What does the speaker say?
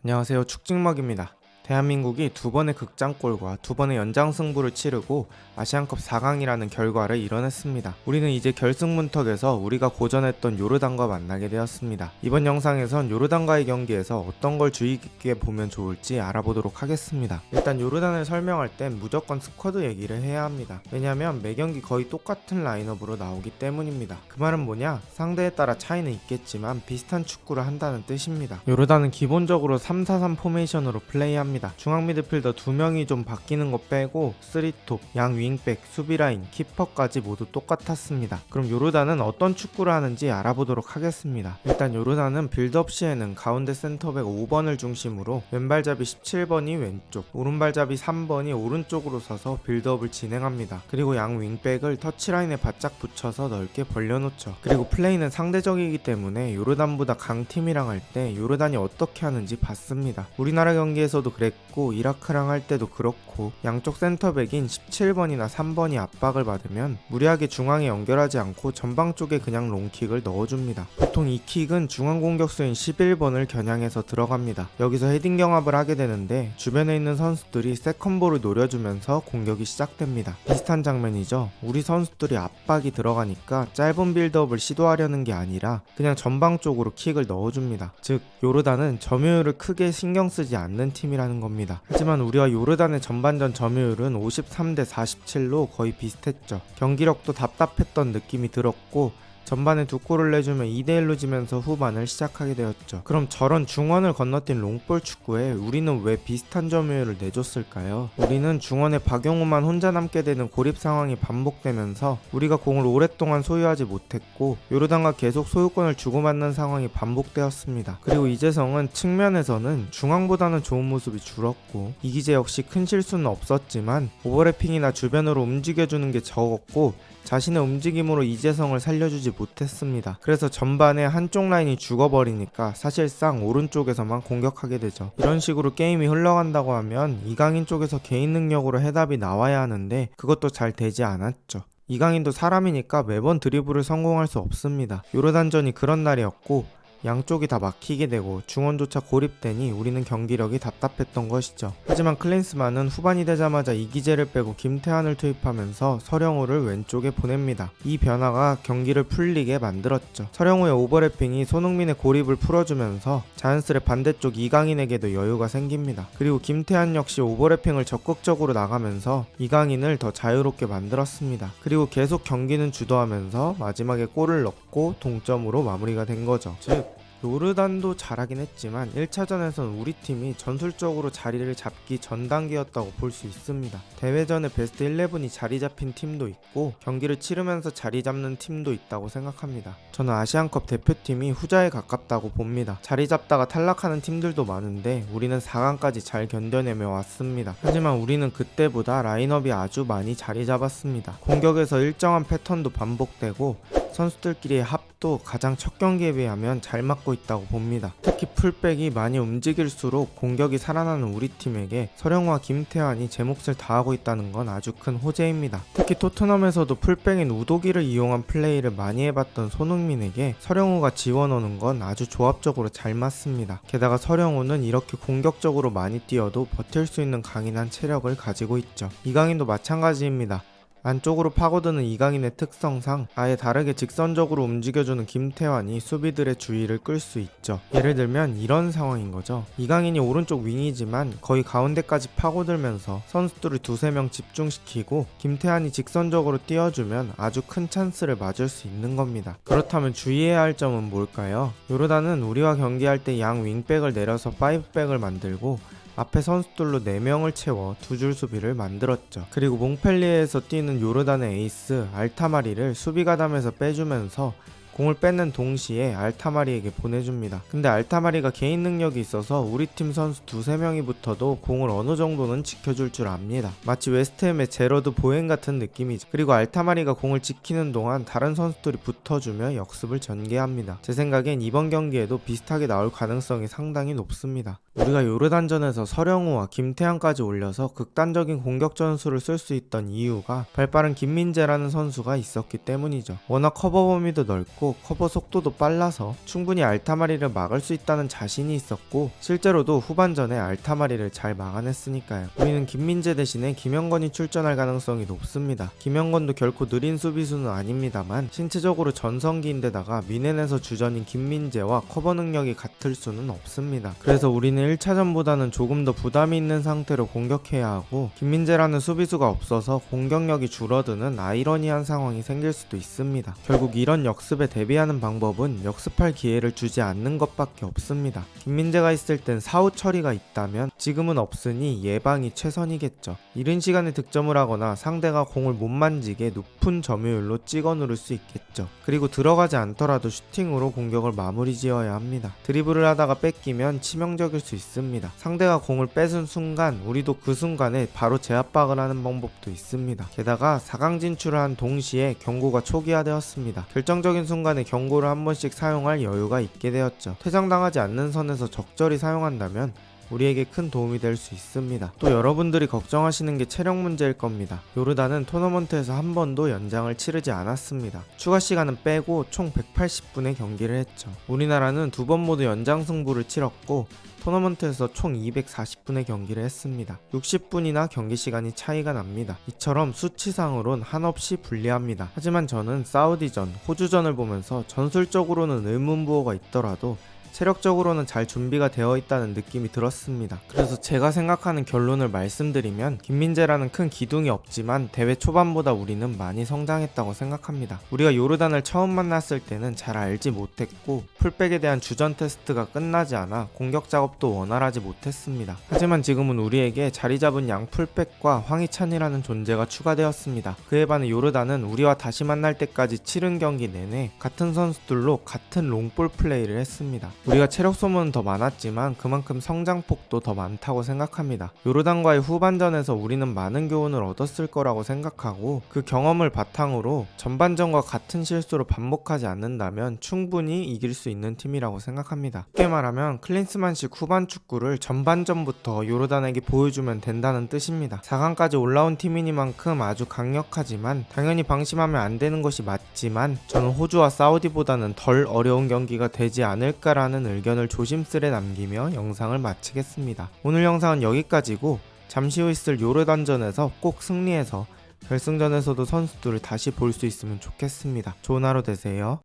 안녕하세요. 축직먹입니다. 대한민국이 두 번의 극장골과 두 번의 연장 승부를 치르고 아시안컵 4강이라는 결과를 이뤄냈습니다. 우리는 이제 결승문턱에서 우리가 고전했던 요르단과 만나게 되었습니다. 이번 영상에선 요르단과의 경기에서 어떤 걸 주의 깊게 보면 좋을지 알아보도록 하겠습니다. 일단 요르단을 설명할 땐 무조건 스쿼드 얘기를 해야 합니다. 왜냐면 매 경기 거의 똑같은 라인업으로 나오기 때문입니다. 그 말은 뭐냐? 상대에 따라 차이는 있겠지만 비슷한 축구를 한다는 뜻입니다. 요르단은 기본적으로 3-4-3 포메이션으로 플레이합니다. 중앙 미드필더 2명이 좀 바뀌는 거 빼고 3톱, 양 윙백, 수비라인, 키퍼까지 모두 똑같았습니다. 그럼 요르단은 어떤 축구를 하는지 알아보도록 하겠습니다. 일단 요르단은 빌드업 시에는 가운데 센터백 5번을 중심으로 왼발잡이 17번이 왼쪽, 오른발잡이 3번이 오른쪽으로 서서 빌드업을 진행합니다. 그리고 양 윙백을 터치라인에 바짝 붙여서 넓게 벌려놓죠. 그리고 플레이는 상대적이기 때문에 요르단보다 강팀이랑 할 때 요르단이 어떻게 하는지 봤습니다. 우리나라 경기에서도 그랬고 이라크랑 할 때도 그렇고 양쪽 센터백인 17번이나 3번이 압박을 받으면 무리하게 중앙에 연결하지 않고 전방 쪽에 그냥 롱킥을 넣어줍니다. 보통 이 킥은 중앙 공격수인 11번을 겨냥해서 들어갑니다. 여기서 헤딩 경합을 하게 되는데 주변에 있는 선수들이 세컨볼을 노려주면서 공격이 시작됩니다. 비슷한 장면이죠. 우리 선수들이 압박이 들어가니까 짧은 빌드업을 시도하려는 게 아니라 그냥 전방 쪽으로 킥을 넣어줍니다. 즉 요르단은 점유율을 크게 신경 쓰지 않는 팀이라는 겁니다. 하지만 우리와 요르단의 전반전 점유율은 53대 47로 거의 비슷했죠. 경기력도 답답했던 느낌이 들었고 전반에 2골을 내주면 2대1로 지면서 후반을 시작하게 되었죠. 그럼 저런 중원을 건너뛴 롱볼 축구에 우리는 왜 비슷한 점유율을 내줬을까요? 우리는 중원에 박용우만 혼자 남게 되는 고립 상황이 반복되면서 우리가 공을 오랫동안 소유하지 못했고 요르단과 계속 소유권을 주고받는 상황이 반복되었습니다. 그리고 이재성은 측면에서는 중앙보다는 좋은 모습이 줄었고 이기재 역시 큰 실수는 없었지만 오버래핑이나 주변으로 움직여주는 게 적었고 자신의 움직임으로 이재성을 살려주지 못했습니다. 그래서 전반에 한쪽 라인이 죽어버리니까 사실상 오른쪽에서만 공격하게 되죠. 이런 식으로 게임이 흘러간다고 하면 이강인 쪽에서 개인 능력으로 해답이 나와야 하는데 그것도 잘 되지 않았죠. 이강인도 사람이니까 매번 드리블을 성공할 수 없습니다. 요르단전이 그런 날이었고 양쪽이 다 막히게 되고 중원조차 고립되니 우리는 경기력이 답답했던 것이죠. 하지만 클린스만은 후반이 되자마자 이기재를 빼고 김태환을 투입하면서 서령우를 왼쪽에 보냅니다. 이 변화가 경기를 풀리게 만들었죠. 서령우의 오버래핑이 손흥민의 고립을 풀어주면서 자연스레 반대쪽 이강인에게도 여유가 생깁니다. 그리고 김태환 역시 오버래핑을 적극적으로 나가면서 이강인을 더 자유롭게 만들었습니다. 그리고 계속 경기는 주도하면서 마지막에 골을 넣고 동점으로 마무리가 된 거죠. 즉 요르단도 잘하긴 했지만 1차전에선 우리 팀이 전술적으로 자리를 잡기 전 단계였다고 볼 수 있습니다. 대회전에 베스트 11이 자리 잡힌 팀도 있고 경기를 치르면서 자리 잡는 팀도 있다고 생각합니다. 저는 아시안컵 대표팀이 후자에 가깝다고 봅니다. 자리 잡다가 탈락하는 팀들도 많은데 우리는 4강까지 잘 견뎌내며 왔습니다. 하지만 우리는 그때보다 라인업이 아주 많이 자리 잡았습니다. 공격에서 일정한 패턴도 반복되고 선수들끼리의 합도 가장 첫 경기에 비하면 잘 맞고 있다고 봅니다. 특히 풀백이 많이 움직일수록 공격이 살아나는 우리 팀에게 서령우와 김태환이 제 몫을 다하고 있다는 건 아주 큰 호재입니다. 특히 토트넘에서도 풀백인 우도기를 이용한 플레이를 많이 해봤던 손흥민에게 서령우가 지원오는 건 아주 조합적으로 잘 맞습니다. 게다가 서령우는 이렇게 공격적으로 많이 뛰어도 버틸 수 있는 강인한 체력을 가지고 있죠. 이강인도 마찬가지입니다. 안쪽으로 파고드는 이강인의 특성상 아예 다르게 직선적으로 움직여주는 김태환이 수비들의 주의를 끌 수 있죠. 예를 들면 이런 상황인 거죠. 이강인이 오른쪽 윙이지만 거의 가운데까지 파고들면서 선수들을 2-3명 집중시키고 김태환이 직선적으로 띄워주면 아주 큰 찬스를 맞을 수 있는 겁니다. 그렇다면 주의해야 할 점은 뭘까요? 요르단은 우리와 경기할 때 양 윙백을 내려서 5백을 만들고 앞에 선수들로 4명을 채워 두 줄 수비를 만들었죠. 그리고 몽펠리에에서 뛰는 요르단의 에이스 알타마리를 수비 가담에서 빼주면서 공을 뺏는 동시에 알타마리에게 보내줍니다. 근데 알타마리가 개인 능력이 있어서 우리 팀 선수 2-3명이 붙어도 공을 어느 정도는 지켜줄 줄 압니다. 마치 웨스트햄의 제러드 보행 같은 느낌이죠. 그리고 알타마리가 공을 지키는 동안 다른 선수들이 붙어주며 역습을 전개합니다. 제 생각엔 이번 경기에도 비슷하게 나올 가능성이 상당히 높습니다. 우리가 요르단전에서 서령우와 김태환까지 올려서 극단적인 공격 전술을 쓸 수 있던 이유가 발빠른 김민재라는 선수가 있었기 때문이죠. 워낙 커버 범위도 넓고 있고 커버 속도도 빨라서 충분히 알타마리를 막을 수 있다는 자신이 있었고, 실제로도 후반전에 알타마리를 잘 막아냈으니까요. 우리는 김민재 대신에 김영건이 출전할 가능성이 높습니다. 김영건도 결코 느린 수비수는 아닙니다만 신체적으로 전성기인데다가 미넨에서 주전인 김민재와 커버 능력이 같을 수는 없습니다. 그래서 우리는 1차전보다는 조금 더 부담이 있는 상태로 공격해야 하고, 김민재라는 수비수가 없어서 공격력이 줄어드는 아이러니한 상황이 생길 수도 있습니다. 결국 이런 역습에 대비하는 방법은 역습할 기회를 주지 않는 것밖에 없습니다. 김민재가 있을 땐 사후 처리가 있다면 지금은 없으니 예방이 최선이겠죠. 이른 시간에 득점을 하거나 상대가 공을 못 만지게 높은 점유율로 찍어 누를 수 있겠죠. 그리고 들어가지 않더라도 슈팅으로 공격을 마무리 지어야 합니다. 드리블을 하다가 뺏기면 치명적일 수 있습니다. 상대가 공을 뺏은 순간 우리도 그 순간에 바로 제압박을 하는 방법도 있습니다. 게다가 4강 진출을 한 동시에 경고가 초기화되었습니다. 결정적인 순간에 경고를 한 번씩 사용할 여유가 있게 되었죠. 퇴장당하지 않는 선에서 적절히 사용한다면 우리에게 큰 도움이 될 수 있습니다. 또 여러분들이 걱정하시는 게 체력 문제일 겁니다. 요르단은 토너먼트에서 한 번도 연장을 치르지 않았습니다. 추가 시간은 빼고 총 180분의 경기를 했죠. 우리나라는 두 번 모두 연장 승부를 치렀고 토너먼트에서 총 240분의 경기를 했습니다. 60분이나 경기 시간이 차이가 납니다. 이처럼 수치상으론 한없이 불리합니다. 하지만 저는 사우디전, 호주전을 보면서 전술적으로는 의문부호가 있더라도 체력적으로는 잘 준비가 되어 있다는 느낌이 들었습니다. 그래서 제가 생각하는 결론을 말씀드리면 김민재라는 큰 기둥이 없지만 대회 초반보다 우리는 많이 성장했다고 생각합니다. 우리가 요르단을 처음 만났을 때는 잘 알지 못했고 풀백에 대한 주전 테스트가 끝나지 않아 공격 작업도 원활하지 못했습니다. 하지만 지금은 우리에게 자리 잡은 양 풀백과 황희찬이라는 존재가 추가되었습니다. 그에 반해 요르단은 우리와 다시 만날 때까지 치른 경기 내내 같은 선수들로 같은 롱볼 플레이를 했습니다. 우리가 체력 소모는 더 많았지만 그만큼 성장폭도 더 많다고 생각합니다. 요르단과의 후반전에서 우리는 많은 교훈을 얻었을 거라고 생각하고 그 경험을 바탕으로 전반전과 같은 실수를 반복하지 않는다면 충분히 이길 수 있는 팀이라고 생각합니다. 쉽게 말하면 클린스만식 후반 축구를 전반전부터 요르단에게 보여주면 된다는 뜻입니다. 4강까지 올라온 팀이니만큼 아주 강력하지만 당연히 방심하면 안 되는 것이 맞지만 저는 호주와 사우디보다는 덜 어려운 경기가 되지 않을까라는 의견을 조심스레 남기며 영상을 마치겠습니다. 오늘 영상은 여기까지고 잠시 후 있을 요르단전에서 꼭 승리해서 결승전에서도 선수들을 다시 볼 수 있으면 좋겠습니다. 좋은 하루 되세요.